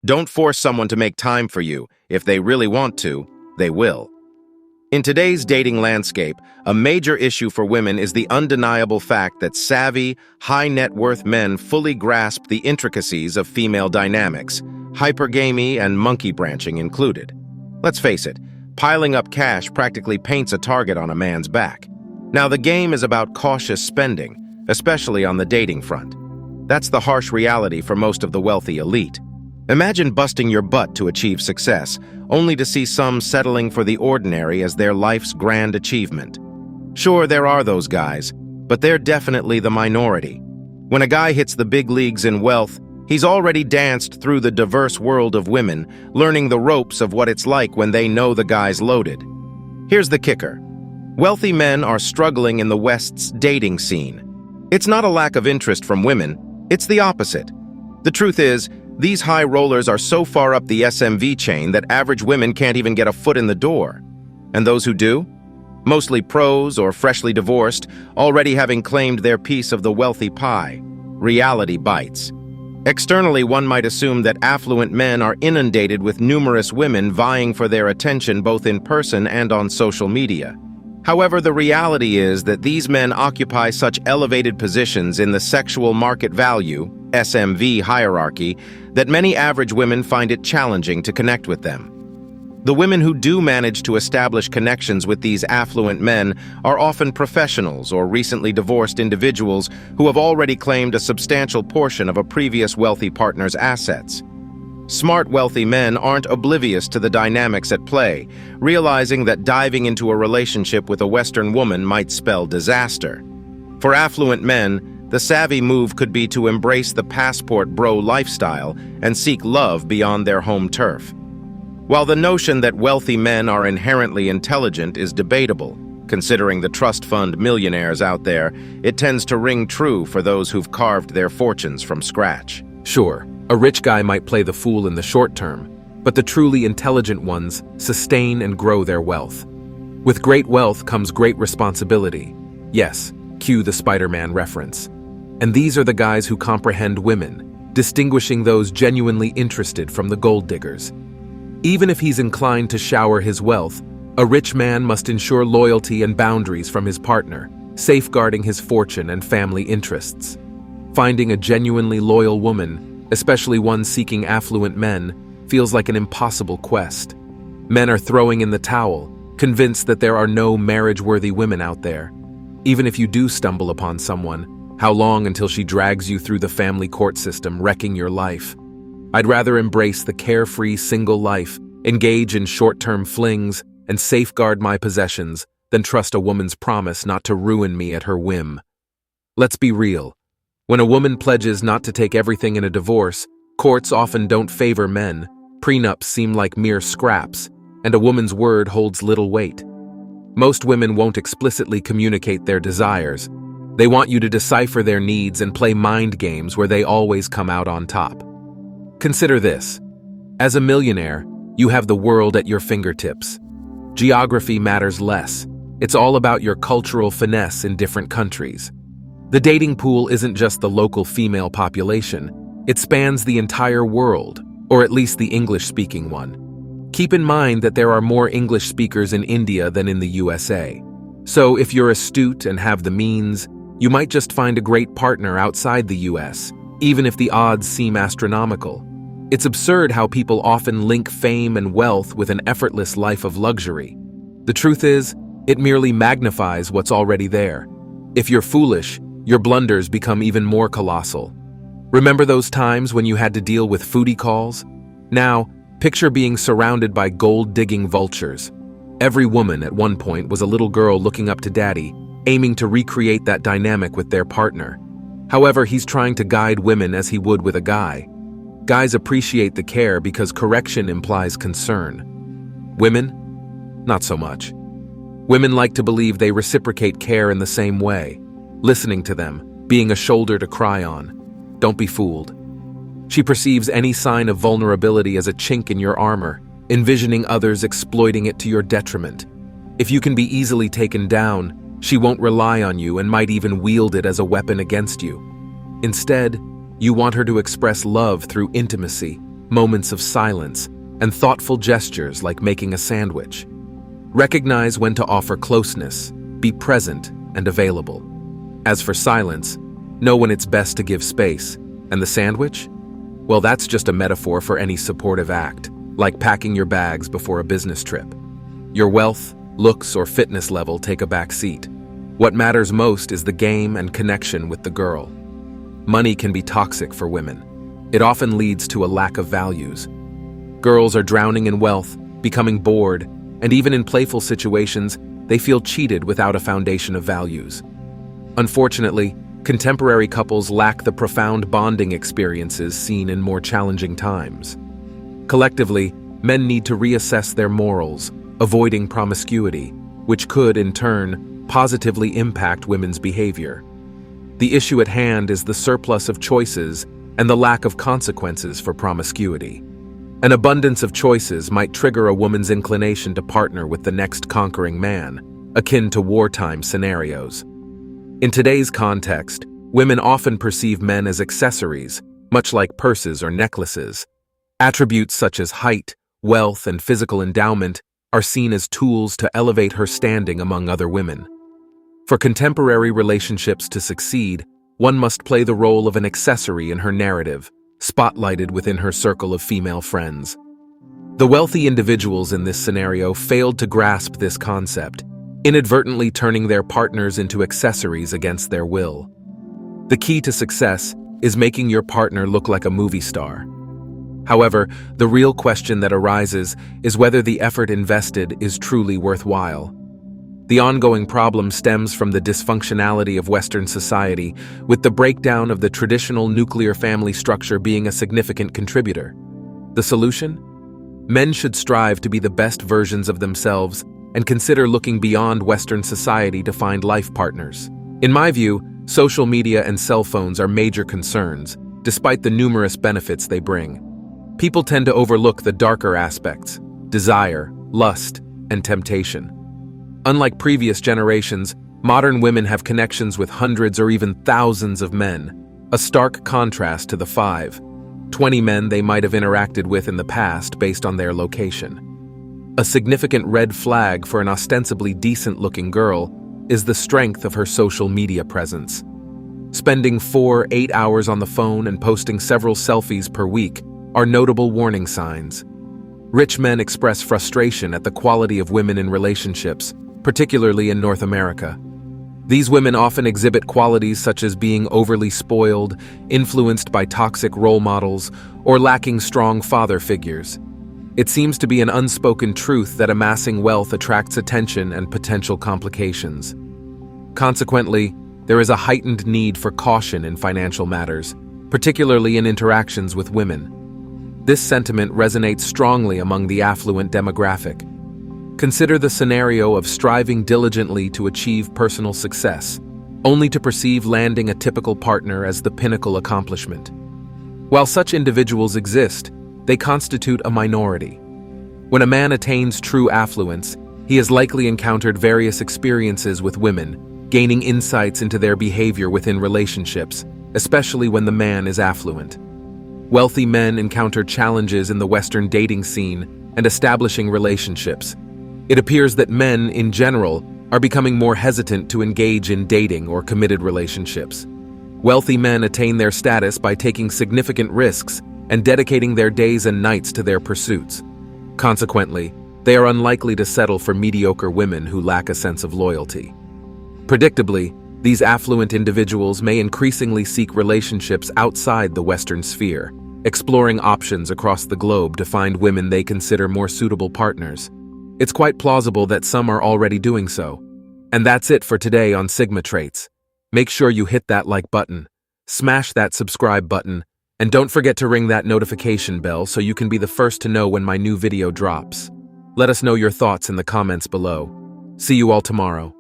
Don't force someone to make time for you. If they really want to, they will. In today's dating landscape, a major issue for women is the undeniable fact that savvy, high-net-worth men fully grasp the intricacies of female dynamics, hypergamy and monkey branching included. Let's face it, piling up cash practically paints a target on a man's back. Now, the game is about cautious spending, especially on the dating front. That's the harsh reality for most of the wealthy elite. Imagine busting your butt to achieve success, only to see some settling for the ordinary as their life's grand achievement. Sure, there are those guys, but they're definitely the minority. When a guy hits the big leagues in wealth, he's already danced through the diverse world of women, learning the ropes of what it's like when they know the guy's loaded. Here's the kicker. Wealthy men are struggling in the West's dating scene. It's not a lack of interest from women, it's the opposite. The truth is, these high rollers are so far up the SMV chain that average women can't even get a foot in the door. And those who do? Mostly pros or freshly divorced, already having claimed their piece of the wealthy pie. Reality bites. Externally, one might assume that affluent men are inundated with numerous women vying for their attention both in person and on social media. However, the reality is that these men occupy such elevated positions in the sexual market value, SMV hierarchy, that many average women find it challenging to connect with them. The women who do manage to establish connections with these affluent men are often professionals or recently divorced individuals who have already claimed a substantial portion of a previous wealthy partner's assets. Smart, wealthy men aren't oblivious to the dynamics at play, realizing that diving into a relationship with a Western woman might spell disaster. For affluent men, the savvy move could be to embrace the passport bro lifestyle and seek love beyond their home turf. While the notion that wealthy men are inherently intelligent is debatable, considering the trust fund millionaires out there, it tends to ring true for those who've carved their fortunes from scratch. Sure, a rich guy might play the fool in the short term, but the truly intelligent ones sustain and grow their wealth. With great wealth comes great responsibility. Yes, cue the Spider-Man reference. And these are the guys who comprehend women, distinguishing those genuinely interested from the gold diggers. Even if he's inclined to shower his wealth, a rich man must ensure loyalty and boundaries from his partner, safeguarding his fortune and family interests. Finding a genuinely loyal woman, especially one seeking affluent men, feels like an impossible quest. Men are throwing in the towel, convinced that there are no marriage-worthy women out there. Even if you do stumble upon someone, how long until she drags you through the family court system, wrecking your life? I'd rather embrace the carefree single life, engage in short-term flings, and safeguard my possessions than trust a woman's promise not to ruin me at her whim. Let's be real. When a woman pledges not to take everything in a divorce, courts often don't favor men, prenups seem like mere scraps, and a woman's word holds little weight. Most women won't explicitly communicate their desires. They want you to decipher their needs and play mind games where they always come out on top. Consider this. As a millionaire, you have the world at your fingertips. Geography matters less. It's all about your cultural finesse in different countries. The dating pool isn't just the local female population. It spans the entire world, or at least the English-speaking one. Keep in mind that there are more English speakers in India than in the USA. So if you're astute and have the means, you might just find a great partner outside the US, even if the odds seem astronomical. It's absurd how people often link fame and wealth with an effortless life of luxury. The truth is, it merely magnifies what's already there. If you're foolish, your blunders become even more colossal. Remember those times when you had to deal with foodie calls? Now, picture being surrounded by gold-digging vultures. Every woman at one point was a little girl looking up to daddy, aiming to recreate that dynamic with their partner. However, he's trying to guide women as he would with a guy. Guys appreciate the care because correction implies concern. Women? Not so much. Women like to believe they reciprocate care in the same way, listening to them, being a shoulder to cry on. Don't be fooled. She perceives any sign of vulnerability as a chink in your armor, envisioning others exploiting it to your detriment. If you can be easily taken down, she won't rely on you and might even wield it as a weapon against you. Instead, you want her to express love through intimacy, moments of silence, and thoughtful gestures like making a sandwich. Recognize when to offer closeness, be present and available. As for silence, know when it's best to give space. And the sandwich? Well, that's just a metaphor for any supportive act, like packing your bags before a business trip. Your wealth, looks, or fitness level take a back seat. What matters most is the game and connection with the girl. Money can be toxic for women. It often leads to a lack of values. Girls are drowning in wealth, becoming bored, and even in playful situations, they feel cheated without a foundation of values. Unfortunately, contemporary couples lack the profound bonding experiences seen in more challenging times. Collectively, men need to reassess their morals, avoiding promiscuity, which could, in turn, positively impact women's behavior. The issue at hand is the surplus of choices and the lack of consequences for promiscuity. An abundance of choices might trigger a woman's inclination to partner with the next conquering man, akin to wartime scenarios. In today's context, women often perceive men as accessories, much like purses or necklaces. Attributes such as height, wealth, and physical endowment are seen as tools to elevate her standing among other women. For contemporary relationships to succeed, one must play the role of an accessory in her narrative, spotlighted within her circle of female friends. The wealthy individuals in this scenario failed to grasp this concept, inadvertently turning their partners into accessories against their will. The key to success is making your partner look like a movie star. However, the real question that arises is whether the effort invested is truly worthwhile. The ongoing problem stems from the dysfunctionality of Western society, with the breakdown of the traditional nuclear family structure being a significant contributor. The solution? Men should strive to be the best versions of themselves and consider looking beyond Western society to find life partners. In my view, social media and cell phones are major concerns, despite the numerous benefits they bring. People tend to overlook the darker aspects: desire, lust, and temptation. Unlike previous generations, modern women have connections with hundreds or even thousands of men, a stark contrast to the 5-20 men they might have interacted with in the past based on their location. A significant red flag for an ostensibly decent-looking girl is the strength of her social media presence. Spending 4-8 hours on the phone and posting several selfies per week are notable warning signs. Rich men express frustration at the quality of women in relationships, particularly in North America. These women often exhibit qualities such as being overly spoiled, influenced by toxic role models, or lacking strong father figures. It seems to be an unspoken truth that amassing wealth attracts attention and potential complications. Consequently, there is a heightened need for caution in financial matters, particularly in interactions with women. This sentiment resonates strongly among the affluent demographic. Consider the scenario of striving diligently to achieve personal success, only to perceive landing a typical partner as the pinnacle accomplishment. While such individuals exist, they constitute a minority. When a man attains true affluence, he has likely encountered various experiences with women, gaining insights into their behavior within relationships, especially when the man is affluent. Wealthy men encounter challenges in the Western dating scene and establishing relationships. It appears that men, in general, are becoming more hesitant to engage in dating or committed relationships. Wealthy men attain their status by taking significant risks and dedicating their days and nights to their pursuits. Consequently, they are unlikely to settle for mediocre women who lack a sense of loyalty. Predictably, these affluent individuals may increasingly seek relationships outside the Western sphere, exploring options across the globe to find women they consider more suitable partners. It's quite plausible that some are already doing so. And that's it for today on Sigma Traits. Make sure you hit that like button, smash that subscribe button, and don't forget to ring that notification bell so you can be the first to know when my new video drops. Let us know your thoughts in the comments below. See you all tomorrow.